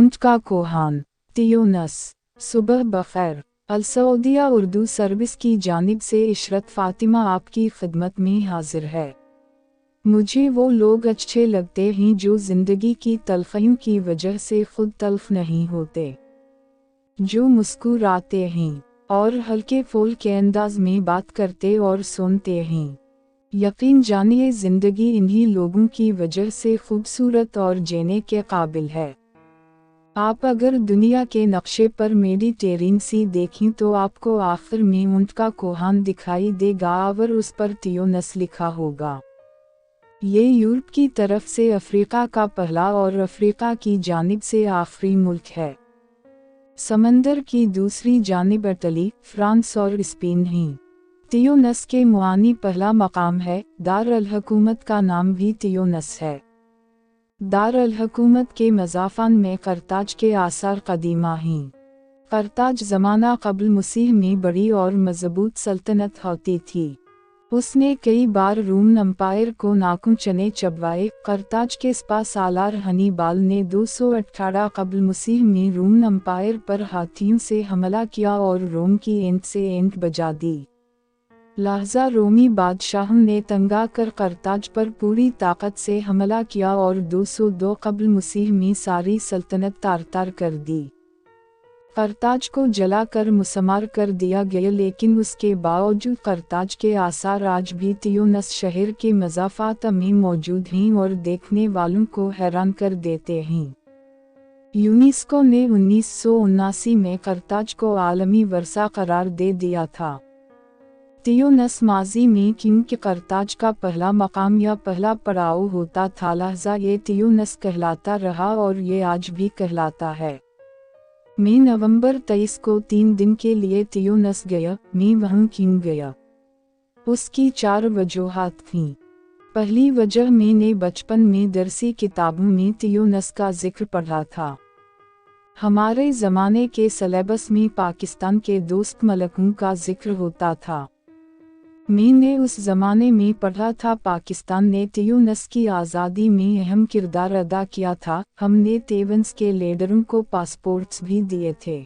ऊंट का कोहान तियोनस। सुबह बखैर। अल सऊदिया उर्दू सर्विस की जानिब से इशरत फ़ातिमा आपकी खिदमत में हाजिर है। मुझे वो लोग अच्छे लगते हैं जो ज़िंदगी की तलख़ियों की वजह से खुद तल्फ़ नहीं होते, जो मुस्कुराते हैं और हल्के फुल्के अंदाज में बात करते और सुनते हैं। यकीन जानिए ज़िंदगी इन्हीं लोगों की वजह से खूबसूरत और जीने के काबिल है। आप अगर दुनिया के नक्शे पर मेडिटेरेनियन सी देखें तो आपको आखिर में ऊंट का कोहान दिखाई देगा और उस पर तियोनस लिखा होगा। ये यूरोप की तरफ से अफ्रीका का पहला और अफ्रीका की जानिब से आखिरी मुल्क है। समंदर की दूसरी जानिब इटली, फ्रांस और स्पेन हैं। तियोनस के मुआनी पहला मकाम है। दार अल हुकूमत का नाम भी तियोनस है। दार अल हुकूमत के मज़ाफ़ान में करताज के आसार कदीमा हैं। करताज ज़माना क़ब्ल मसीह में बड़ी और मज़बूत सल्तनत होती थी। उसने कई बार रोमन एम्पायर को नाखून चने चबवाए। करताज के स्पा सालार हनीबाल ने 218 क़ब्ल मसीह में रोमन एम्पायर पर हाथियों से हमला किया और रोम की ईंट से ईंट बजा दी। लहज़ा रोमी बादशाह ने तंगा कर करताज पर पूरी ताकत से हमला किया और 202 क़ब्ल मसीह में सारी सल्तनत तार-तार कर दी। करताज को जलाकर मुसम्मार कर दिया गया, लेकिन उसके बावजूद करताज के आसार आज भी तियोनस शहर के मज़ाफ़ात में मौजूद हैं और देखने वालों को हैरान कर देते हैं। यूनेस्को ने 1979 में करताज को आलमी वर्सा करार दे दिया था। तियोनस माजी में क्योंकि करताज का पहला मकाम या पहला पड़ाव होता था, लिहाजा ये तियोनस कहलाता रहा और ये आज भी कहलाता है। मैं नवंबर 23 को 3 दिन के लिए तियोनस गया। मैं वहाँ क्यों गया? उसकी 4 वजूहात थीं। पहली वजह, मैंने बचपन में दरसी किताबों में तियोनस का जिक्र पढ़ा था। हमारे ज़माने के सिलेबस में पाकिस्तान के दोस्त मलकों का जिक्र होता था। मैंने उस ज़माने में पढ़ा था पाकिस्तान ने तियोनस की आज़ादी में अहम किरदार अदा किया था। हमने तेवंस के लीडरों को पासपोर्ट्स भी दिए थे।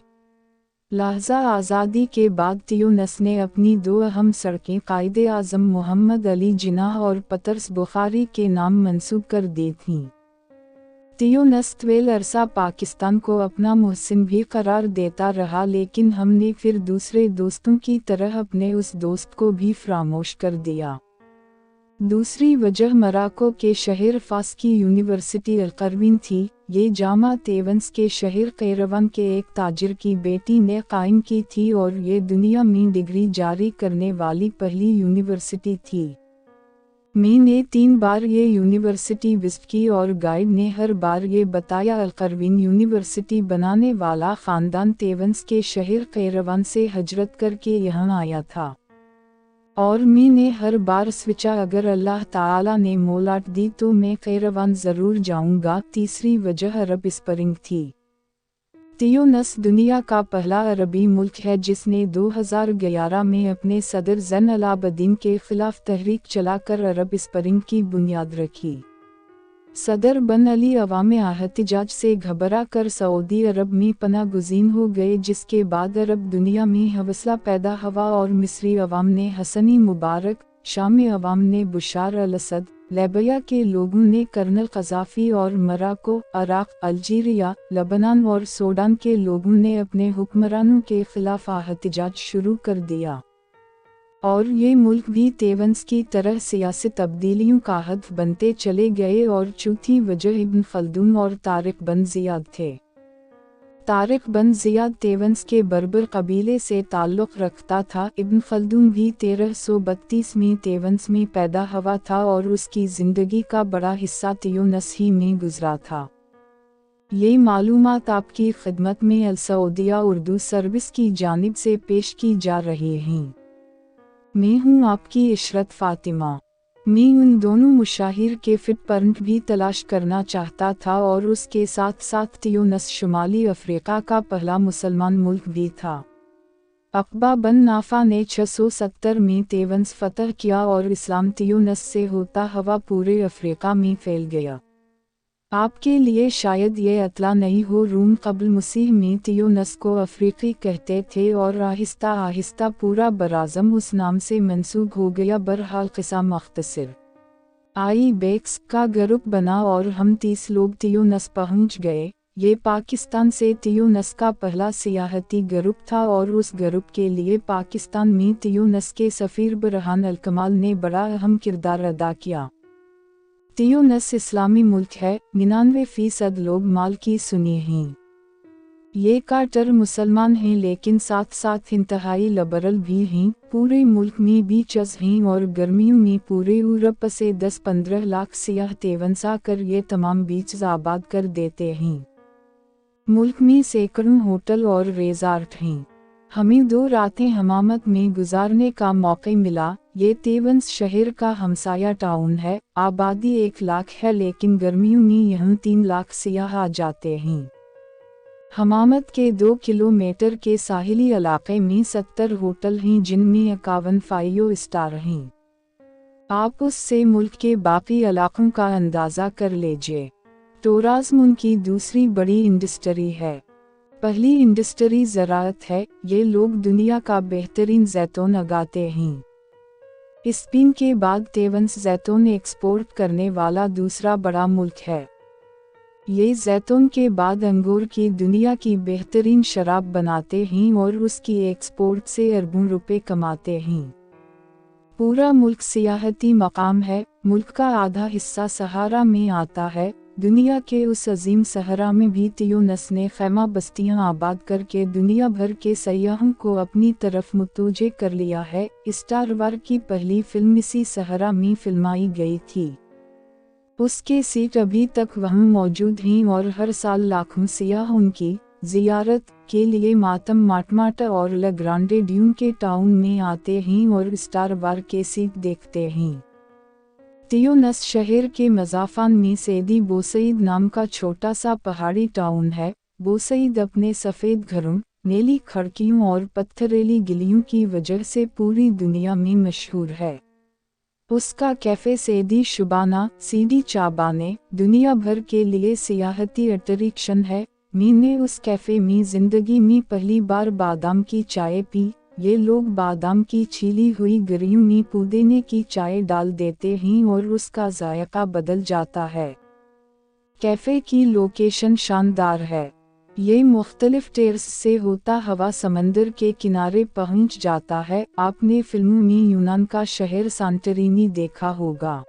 लिहाजा आज़ादी के बाद तियोनस ने अपनी 2 अहम सड़कें कायदे आज़म मोहम्मद अली जिन्नाह और पतरस बुखारी के नाम मंसूब कर दी थीं। तियोनस तवील अरसा पाकिस्तान को अपना मुहसिन भी करार देता रहा, लेकिन हमने फिर दूसरे दोस्तों की तरह अपने उस दोस्त को भी फरामोश कर दिया। दूसरी वजह, मोरक्को के शहर फास की यूनिवर्सिटी अल-क़रवीन थी। ये जामा तेवंस के शहर कैरवान के एक ताजिर की बेटी ने कायम की थी और ये दुनिया में डिग्री जारी करने वाली पहली यूनिवर्सिटी थी। मैंने 3 बार ये यूनिवर्सिटी विजिट की और गाइड ने हर बार ये बताया अल-क़रवीन यूनिवर्सिटी बनाने वाला ख़ानदान तेवंस के शहर कैरवान से हिजरत करके यहाँ आया था। और मैंने हर बार सोचा अगर अल्लाह ताला ने मोलाट दी तो मैं कैरवान ज़रूर जाऊँगा। तीसरी वजह अरब स्प्रिंग थी। तियोनस दुनिया का पहला अरबी मुल्क है जिसने 2011 में अपने सदर ज़ैन अलाबदीन के खिलाफ तहरीक चलाकर अरब स्प्रिंग की बुनियाद रखी। सदर बन अली अवाम एहतिजाज से घबरा कर सऊदी अरब में पनाह गुज़ीन हो गए, जिसके बाद अरब दुनिया में हौसला पैदा हुआ और मिस्री अवाम ने हसनी मुबारक, शामी अवाम ने बुशार अल-असद, लिबिया के लोगों ने कर्नल क़ज़ाफ़ी और मोरक्को, इराक़, अल्जीरिया, लबनान और सूडान के लोगों ने अपने हुक्मरानों के खिलाफ एहतिजाज शुरू कर दिया। और ये मुल्क भी तेवंस की तरह सियासी तब्दीलियों का हदफ बनते चले गए। और चौथी वजह इब्न ख़ल्दून और तारिक बन ज़ियाद थे। तारिक बन ज़ियाद तेवंस के बर्बर कबीले से ताल्लुक़ रखता था। इब्न ख़ल्दून भी 1332 में तेवंस में पैदा हुआ था और उसकी ज़िंदगी का बड़ा हिस्सा तियोनस ही में गुज़रा था। ये मालूमात आपकी खिदमत में अल सऊदिया उर्दू सर्विस की जानिब से पेश की जा रही हैं। मैं हूँ आपकी इशरत फ़ातिमा। मैं उन दोनों मुशाहिर के फिटप्रिंट भी तलाश करना चाहता था और उसके साथ साथ तियोनस शुमाली अफ्रीका का पहला मुसलमान मुल्क भी था। अक़बा बन नाफ़ा ने 670 में तेवंस फ़तह किया और इस्लाम तियोनस से होता हुआ पूरे अफ्रीका में फैल गया। आपके लिए शायद ये अतला नहीं हो, रूम कबल मसीह में तियोनस को अफ्रीकी कहते थे और आहिस्ता आहिस्ता पूरा बराज़म उस नाम से मंसूब हो गया। बहरहाल क़िस्सा मुख्तसर IBEX का ग्रुप बना और हम 30 लोग तियोनस पहुंच गए। ये पाकिस्तान से तियोनस का पहला सियाहती ग्रुप था और उस ग्रुप के लिए पाकिस्तान में तियोनस के सफ़ीर बरहान अल-कमाल ने बड़ा अहम किरदार अदा किया। तियोनस इस्लामी मुल्क है, 99% लोग माल की सुनी हैं। ये कार्टर मुसलमान हैं लेकिन साथ साथ इंतहाई लिबरल भी हैं। पूरे मुल्क में बीचेस हैं और गर्मियों में पूरे यूरोप से 10-15 लाख सियाह तेवंसा कर ये तमाम बीच आबाद कर देते हैं। मुल्क में सैकड़ों होटल और रिज़ॉर्ट हैं। हमें 2 रातें हमामत में गुजारने का मौका मिला। ये तेवंस शहर का हमसाया टाउन है। आबादी 1 लाख है लेकिन गर्मियों में यहाँ 3 लाख सियाह आ जाते हैं। हमामत के 2 किलोमीटर के साहिली इलाके में 70 होटल हैं जिनमें 51 5 स्टार हैं। आप उससे मुल्क के बाकी इलाकों का अंदाज़ा कर लीजिए। टूरिज़्म की दूसरी बड़ी इंडस्ट्री है। पहली इंडस्ट्री ज़राअत है। ये लोग दुनिया का बेहतरीन जैतून उगाते हैं। स्पेन के बाद तेवंस जैतून एक्सपोर्ट करने वाला दूसरा बड़ा मुल्क है। ये जैतून के बाद अंगूर की दुनिया की बेहतरीन शराब बनाते हैं और उसकी एक्सपोर्ट से अरबों रुपए कमाते हैं। पूरा मुल्क सियाहती मकाम है। मुल्क का आधा हिस्सा सहारा में आता है। दुनिया के उस अजीम सहरा में भी तियोनस ने खैमा बस्तियां आबाद करके दुनिया भर के सयाहों को अपनी तरफ मुतवज्जे कर लिया है। स्टार वार की पहली फिल्म इसी सहरा में फिल्माई गई थी। उसके सीट अभी तक वहाँ मौजूद हैं और हर साल लाखों सियाह उनकी जियारत के लिए मातम माटमाटा और ला ग्रांडे ड्यून के टाउन में आते हैं और स्टार वार के सीट देखते हैं। तियोनस शहर के मज़ाफ़ान में सैदी बोसईद नाम का छोटा सा पहाड़ी टाउन है। बोसईद अपने सफ़ेद घरों, नीली खिड़कियों और पत्थरेली गलियों की वजह से पूरी दुनिया में मशहूर है। उसका कैफ़े सैदी शुबाना सीडी चाबाने दुनिया भर के लिए सियाहती अट्रैक्शन है। मैंने उस कैफ़े में ज़िंदगी में पहली बार बादाम की चाय पी। ये लोग बादाम की छीली हुई गिरियों में पुदीने की चाय डाल देते हैं और उसका जायका बदल जाता है। कैफ़े की लोकेशन शानदार है। ये मुख्तलिफ टेरेस से होता हुआ समंदर के किनारे पहुंच जाता है। आपने फिल्मों में यूनान का शहर सांटोरिनी देखा होगा।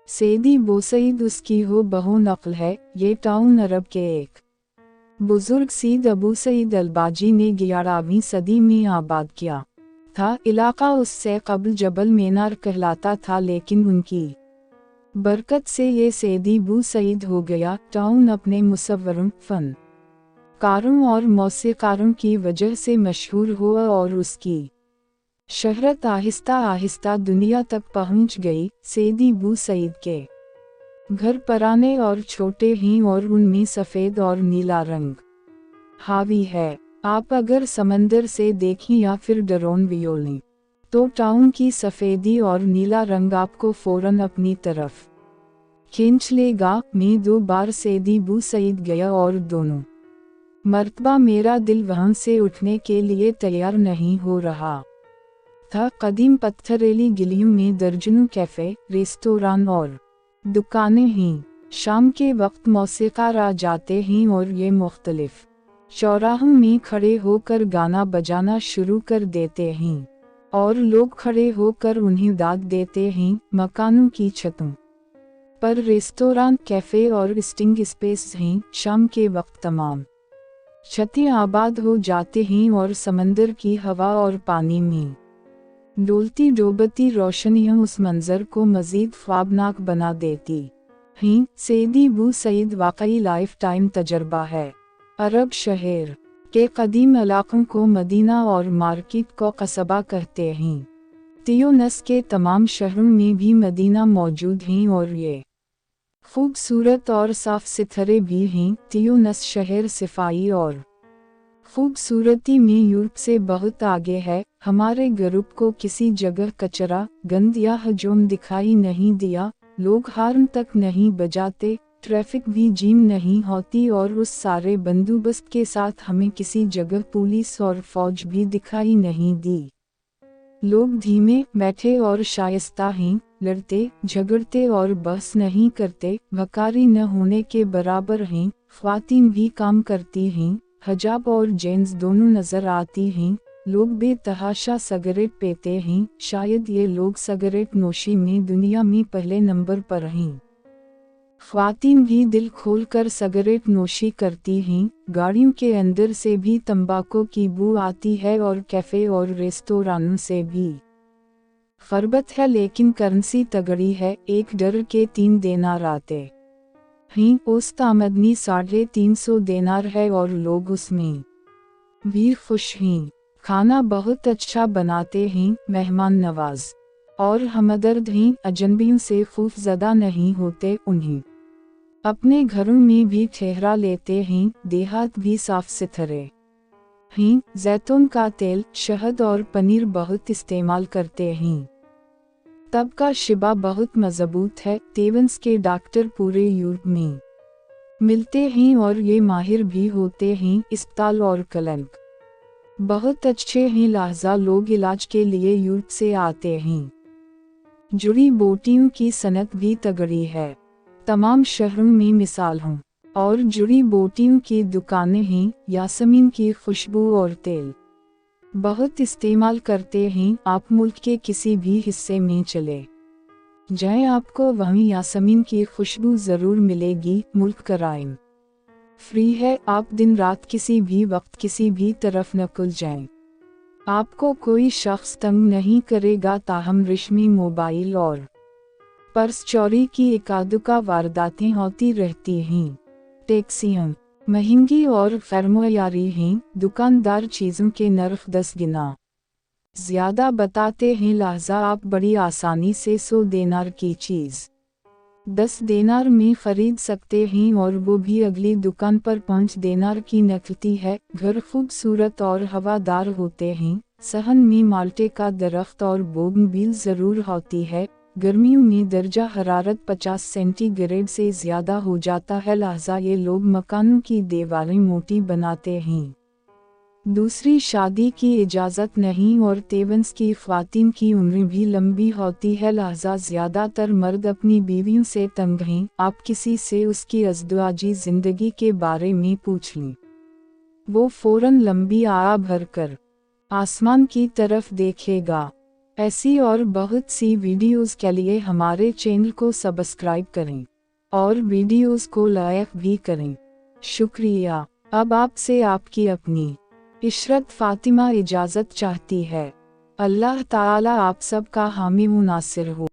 सैदी बोसईद उसकी हो बहु नकल है। ये टाउन अरब के एक बुजुर्ग सईद अबू सईद अलबाजी ने 11वीं सदी में आबाद किया था। इलाका उससे कबल जबल मेनार कहलाता था लेकिन उनकी बरकत से ये सैदी बू सईद हो गया। टाउन अपने मुसव्वरों, फन कारों और मौसीकारों की वजह से मशहूर हुआ और उसकी शहरत आहिस्ता आहिस्ता दुनिया तक पहुंच गई। सैदी बू सईद के घर पुराने और छोटे हैं और उनमें सफ़ेद और नीला रंग हावी है। आप अगर समंदर से देखें या फिर ड्रोन व्यू लें तो टाउन की सफ़ेदी और नीला रंग आपको फ़ौरन अपनी तरफ खींच लेगा। मैं 2 बार सैदी बू सईद गया और दोनों मर्तबा मेरा दिल वहाँ से उठने के लिए तैयार नहीं हो रहा था। कदीम पत्थरेली गलियों में दर्जनों कैफ़े, रेस्तोरां और दुकानें हैं। शाम के वक्त मौसीकार आ जाते हैं और ये मुख्तलिफ चौराहों में खड़े होकर गाना बजाना शुरू कर देते हैं और लोग खड़े होकर उन्हें दाद देते हैं। मकानों की छतों पर रेस्तोरां, कैफ़े और स्टिंग स्पेस हैं। शाम के वक्त तमाम छतें आबाद हो जाते हैं और समंदर की हवा और पानी में डोलती डोबती रोशनियां उस मंजर को मज़ीद ख्वाबनाक बना देती हैं। सैदी बू सईद वाकई लाइफ टाइम तजर्बा है। अरब शहर के कदीम इलाकों को मदीना और मार्केट को कस्बा कहते हैं। तियोनस के तमाम शहरों में भी मदीना मौजूद हैं और ये खूबसूरत और साफ सुथरे भी हैं। तियोनस शहर सफाई और खूबसूरती में यूरोप से बहुत आगे है। हमारे ग्रुप को किसी जगह कचरा, गंद या हजूम दिखाई नहीं दिया। लोग हार्न तक नहीं बजाते। ट्रैफिक भी जीम नहीं होती और उस सारे बंदोबस्त के साथ हमें किसी जगह पुलिस और फौज भी दिखाई नहीं दी। लोग धीमे बैठे और शाइस्ता हैं, लड़ते झगड़ते और बहस नहीं करते, वकारी न होने के बराबर हैं। ख्वातीन भी काम करती हैं, हिजाब और जेंट्स दोनों नजर आती हैं। लोग बेतहाशा सिगरेट पीते हैं, शायद ये लोग सिगरेट नोशी में दुनिया में पहले नंबर पर हैं। ख्वातीन भी दिल खोलकर सिगरेट नोशी करती हैं। गाड़ियों के अंदर से भी तंबाकू की बू आती है और कैफ़े और रेस्तोरानों से भी। फरबत है लेकिन करेंसी तगड़ी है, एक डर के 3 देनार आते हैं। औसत आमदनी 350 देनार है और लोग उसमें भी खुश हैं। खाना बहुत अच्छा बनाते हैं, मेहमान नवाज और हमदर्द हैं, अजनबियों से खौफज़दा नहीं होते। उन्हें अपने घरों में भी ठहरा लेते हैं, देहात भी साफ सुथरे हैं। जैतून का तेल, शहद और पनीर बहुत इस्तेमाल करते हैं। तब का शिबा बहुत मजबूत है। तेवंस के डॉक्टर पूरे यूरोप में मिलते हैं और ये माहिर भी होते हैं। अस्पताल और क्लिनिक बहुत अच्छे हैं, लिहाजा लोग इलाज के लिए यूरोप से आते हैं। जुड़ी बूटियों की सनत भी तगड़ी है, तमाम शहरों में मिसाल हूँ और जुड़ी बूटियों की दुकानें हैं। यासमीन की खुशबू और तेल बहुत इस्तेमाल करते हैं। आप मुल्क के किसी भी हिस्से में चले जाएं, आपको वहीं यासमीन की खुशबू ज़रूर मिलेगी। मुल्क कराइम फ्री है, आप दिन रात किसी भी वक्त किसी भी तरफ निकल जाएं, आपको कोई शख्स तंग नहीं करेगा। ताहम रेशमी मोबाइल और पर्स चोरी की एकादुका वारदातें होती रहती हैं। टैक्सियां महंगी और फरमोयारी हैं, दुकानदार चीज़ों के नर्ख 10 गुना ज़्यादा बताते हैं, लिहाजा आप बड़ी आसानी से 100 देनार की चीज़ 10 देनार में खरीद सकते हैं और वो भी अगली दुकान पर 5 देनार की नकलती है। घर खूबसूरत और हवादार होते हैं, सहन में माल्टे का दरख्त और बोगनविल ज़रूर होती है। गर्मियों में दर्जा हरारत 50 सेंटीग्रेड से ज़्यादा हो जाता है, लिहाजा ये लोग मकानों की दीवारें मोटी बनाते हैं। दूसरी शादी की इजाज़त नहीं और तेवंस की ख्वातीन की उम्र भी लंबी होती है, लिहाजा ज़्यादातर मर्द अपनी बीवियों से तंग हैं। आप किसी से उसकी अज़दवाजी ज़िंदगी के बारे में पूछ लें, वो फ़ौरन लंबी आह भरकर आसमान की तरफ देखेगा। ऐसी और बहुत सी वीडियोज़ के लिए हमारे चैनल को सब्सक्राइब करें और वीडियोज़ को लाइक भी करें। शुक्रिया। अब आपसे आपकी अपनी इशरत फ़ातिमा इजाज़त चाहती है। अल्लाह ताला आप सब का हामी व नासिर हो।